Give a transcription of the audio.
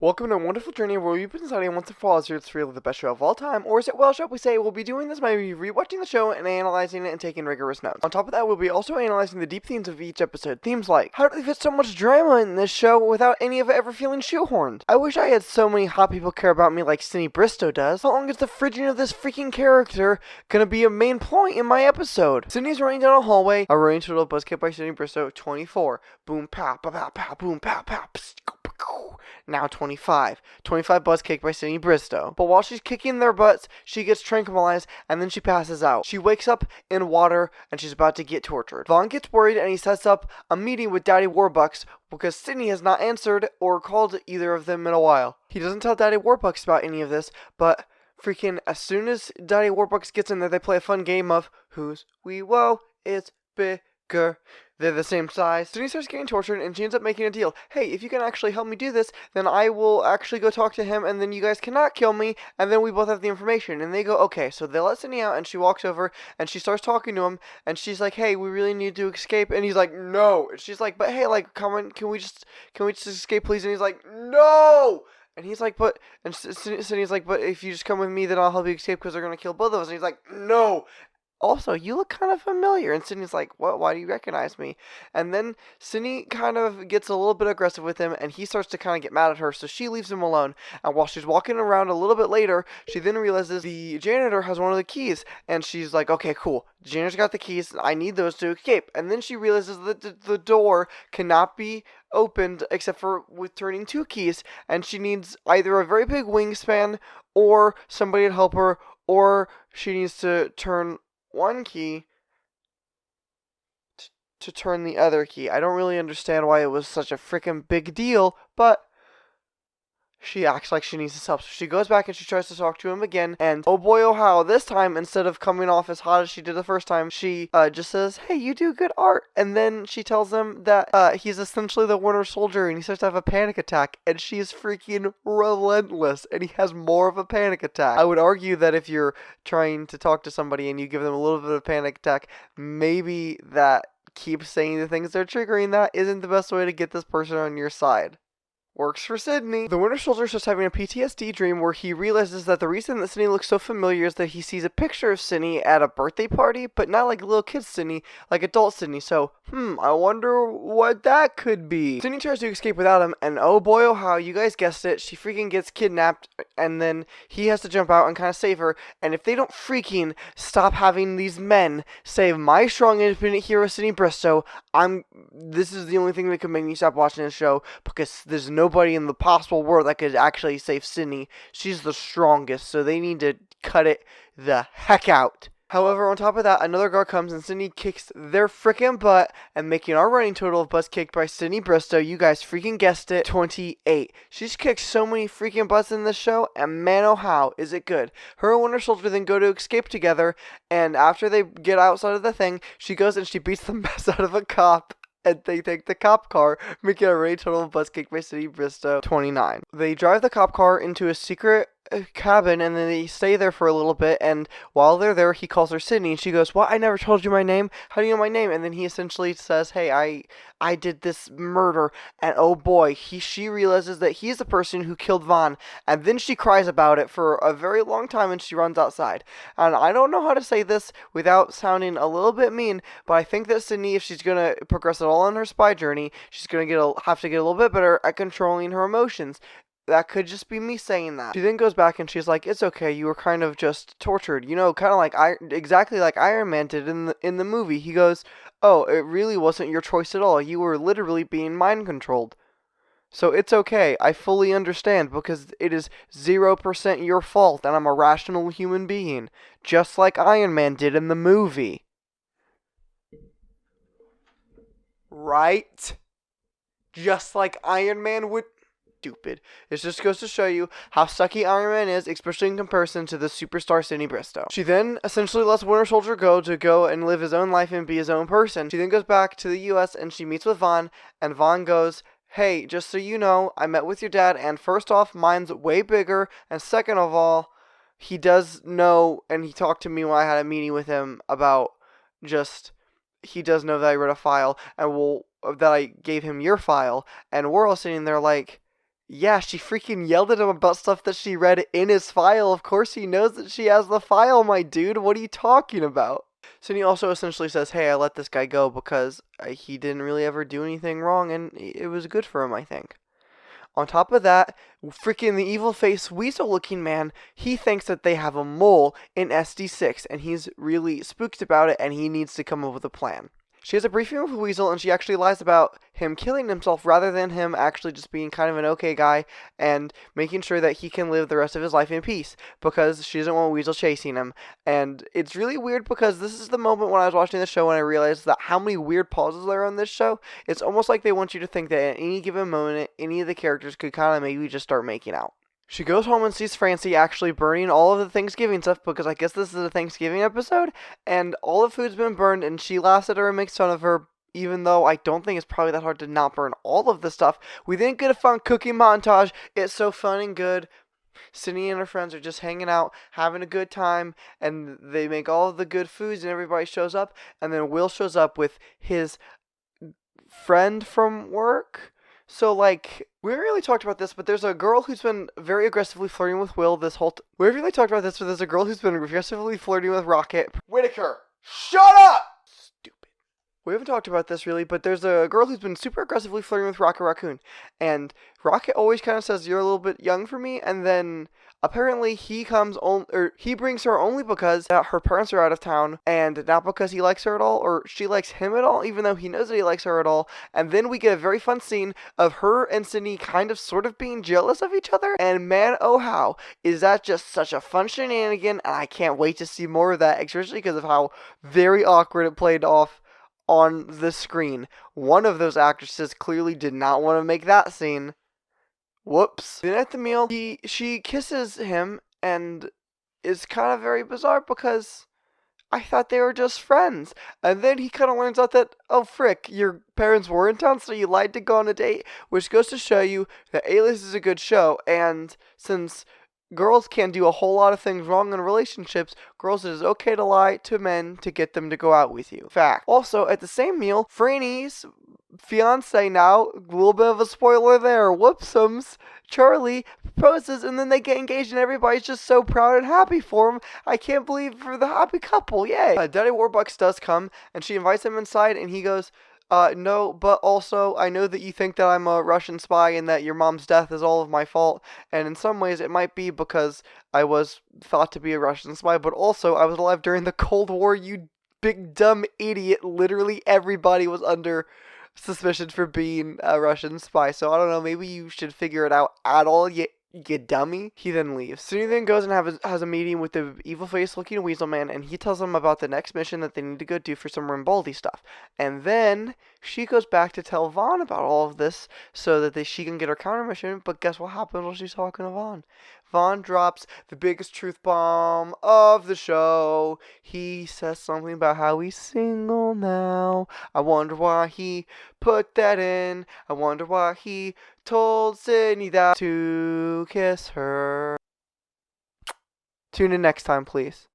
Welcome to a wonderful journey where we've been deciding once and for all is it's really the best show of all time, or is it well shall we say we'll be doing this by rewatching the show and analyzing it and taking rigorous notes. On top of that, we'll be also analyzing the deep themes of each episode. Themes like, how do they fit so much drama in this show without any of it ever feeling shoehorned? I wish I had so many hot people care about me like Cindy Bristow does. How long is the fridging of this freaking character gonna be a main point in my episode? Cindy's running down a hallway, a running total buzz kick by Cindy Bristow, 24. Boom, pow, pow, pow, pow, boom, pow, pow, psst, now 25. 25 buzz kick by Cindy Bristow. But while she's kicking their butts, she gets tranquilized and then she passes out. She wakes up in water and she's about to get tortured. Vaughn gets worried and he sets up a meeting with Daddy Warbucks because Sydney has not answered or called either of them in a while. He doesn't tell Daddy Warbucks about any of this, but freaking as soon as Daddy Warbucks gets in there, they play a fun game of who's we whoa, it's bigger. They're the same size. Sydney starts getting tortured and she ends up making a deal. Hey, if you can actually help me do this, then I will actually go talk to him and then you guys cannot kill me and then we both have the information. And they go, okay. So they let Sydney out and she walks over and she starts talking to him and she's like, hey, we really need to escape. And he's like, no. And she's like, but hey, like, come on, can we just escape, please? And he's like, no. And he's like, but, and Sydney's like, but if you just come with me, then I'll help you escape because they're going to kill both of us. And he's like, no. Also, you look kind of familiar. And Sydney's like, what? Why do you recognize me? And then Sydney kind of gets a little bit aggressive with him, and he starts to kind of get mad at her, so she leaves him alone. And while she's walking around a little bit later, she then realizes the janitor has one of the keys. And she's like, okay, cool. The janitor's got the keys. I need those to escape. And then she realizes that the door cannot be opened except for with turning two keys. And she needs either a very big wingspan or somebody to help her, or she needs to turn one key to turn the other key. I don't really understand why it was such a freaking big deal, but she acts like she needs his help. So she goes back and she tries to talk to him again. And oh boy, oh how, this time, instead of coming off as hot as she did the first time, she just says, hey, you do good art. And then she tells him that he's essentially the Winter Soldier and he starts to have a panic attack. And she is freaking relentless. And he has more of a panic attack. I would argue that if you're trying to talk to somebody and you give them a little bit of a panic attack, maybe that keep saying the things that are triggering that isn't the best way to get this person on your side. Works for Sydney. The Winter Soldier starts having a PTSD dream where he realizes that the reason that Sydney looks so familiar is that he sees a picture of Sydney at a birthday party, but not like little kid Sydney, like adult Sydney. So, I wonder what that could be. Sydney tries to escape without him, and oh boy, oh how, you guys guessed it, she freaking gets kidnapped, and then he has to jump out and kind of save her. And if they don't freaking stop having these men save my strong independent hero Sydney Bristow, this is the only thing that could make me stop watching this show, because there's nobody in the possible world that could actually save Sydney. She's the strongest, so they need to cut it the heck out. However, on top of that, another guard comes and Sydney kicks their freaking butt and making our running total of butts kicked by Sydney Bristow. You guys freaking guessed it, 28. She's kicked so many freaking butts in this show, and man oh how is it good. Her and Winter Soldier then go to escape together, and after they get outside of the thing, she goes and she beats the mess out of a cop. And they take the cop car, making a running total of butts kicked by Sydney Bristow, 29. They drive the cop car into a secret cabin and then they stay there for a little bit, and while they're there he calls her Sydney and she goes, what, I never told you my name? How do you know my name? And then he essentially says, hey, I did this murder. And oh boy, she realizes that he's the person who killed Vaughn, and then she cries about it for a very long time and she runs outside. And I don't know how to say this without sounding a little bit mean, but I think that Sydney, if she's gonna progress at all on her spy journey, she's gonna have to get a little bit better at controlling her emotions. That could just be me saying that. She then goes back and she's like, it's okay, you were kind of just tortured. You know, kind of like exactly like Iron Man did in the movie. He goes, oh, it really wasn't your choice at all. You were literally being mind controlled. So it's okay. I fully understand because it is 0% your fault and I'm a rational human being. Just like Iron Man did in the movie. Right? Just like Iron Man would... Stupid. This just goes to show you how sucky Iron Man is, especially in comparison to the superstar Sydney Bristow. She then essentially lets Winter Soldier go and live his own life and be his own person. She then goes back to the US and she meets with Vaughn, and Vaughn goes, hey, just so you know, I met with your dad, and first off, mine's way bigger, and second of all, he does know, and he talked to me when I had a meeting with him about he does know that I read a file, and that I gave him your file, and we're all sitting there like, Yeah, she freaking yelled at him about stuff that she read in his file. Of course he knows that she has the file, my dude. What are you talking about? Cindy also essentially says, hey, I let this guy go because he didn't really ever do anything wrong, and it was good for him, I think. On top of that, freaking the evil face weasel looking man, he thinks that they have a mole in SD6, and he's really spooked about it, and he needs to come up with a plan. She has a briefing with Weasel, and she actually lies about him killing himself rather than him actually just being kind of an okay guy and making sure that he can live the rest of his life in peace because she doesn't want Weasel chasing him. And it's really weird because this is the moment when I was watching the show when I realized that how many weird pauses there are on this show. It's almost like they want you to think that at any given moment, any of the characters could kind of maybe just start making out. She goes home and sees Francie actually burning all of the Thanksgiving stuff because I guess this is a Thanksgiving episode, and all the food's been burned, and she laughs at her and makes fun of her, even though I don't think it's probably that hard to not burn all of the stuff. We then get a fun cooking montage. It's so fun and good. Cindy and her friends are just hanging out, having a good time, and they make all of the good foods, and everybody shows up, and then Will shows up with his friend from work. So, like, we haven't really talked about this, but there's a girl who's been very aggressively flirting with Will this whole we haven't really talked about this, but there's a girl who's been aggressively flirting with Rocket. Whitaker, shut up! Stupid. We haven't talked about this really, but there's a girl who's been super aggressively flirting with Rocket Raccoon. And Rocket always kind of says, you're a little bit young for me, and then apparently he brings her only because her parents are out of town, and not because he likes her at all, or she likes him at all, even though he knows that he likes her at all. And then we get a very fun scene of her and Sydney kind of sort of being jealous of each other, and man, oh how, is that just such a fun shenanigan, and I can't wait to see more of that, especially because of how very awkward it played off on the screen. One of those actresses clearly did not want to make that scene. Whoops. Then at the meal, she kisses him, and it's kind of very bizarre because I thought they were just friends. And then he kind of learns out that, oh frick, your parents were in town, so you lied to go on a date, which goes to show you that Alias is a good show, and since girls can do a whole lot of things wrong in relationships, girls, it is okay to lie to men to get them to go out with you. Fact. Also, at the same meal, Franny's fiance now, a little bit of a spoiler there, whoopsums, Charlie proposes and then they get engaged and everybody's just so proud and happy for him. I can't believe for the happy couple, yay! Daddy Warbucks does come and she invites him inside and he goes, no, but also, I know that you think that I'm a Russian spy and that your mom's death is all of my fault, and in some ways it might be because I was thought to be a Russian spy, but also I was alive during the Cold War, you big dumb idiot. Literally everybody was under suspicion for being a Russian spy, so I don't know, maybe you should figure it out at all, you dummy. He then leaves. Sunny then goes and has a meeting with the evil face looking weasel man, and he tells them about the next mission that they need to go do for some Rimbaldi stuff. And then she goes back to tell Vaughn about all of this so that she can get her counter mission, but guess what happens while she's talking to Vaughn? Vaughn drops the biggest truth bomb of the show. He says something about how he's single now. I wonder why he put that in. I wonder why he told Sydney that to kiss her. Tune in next time, please.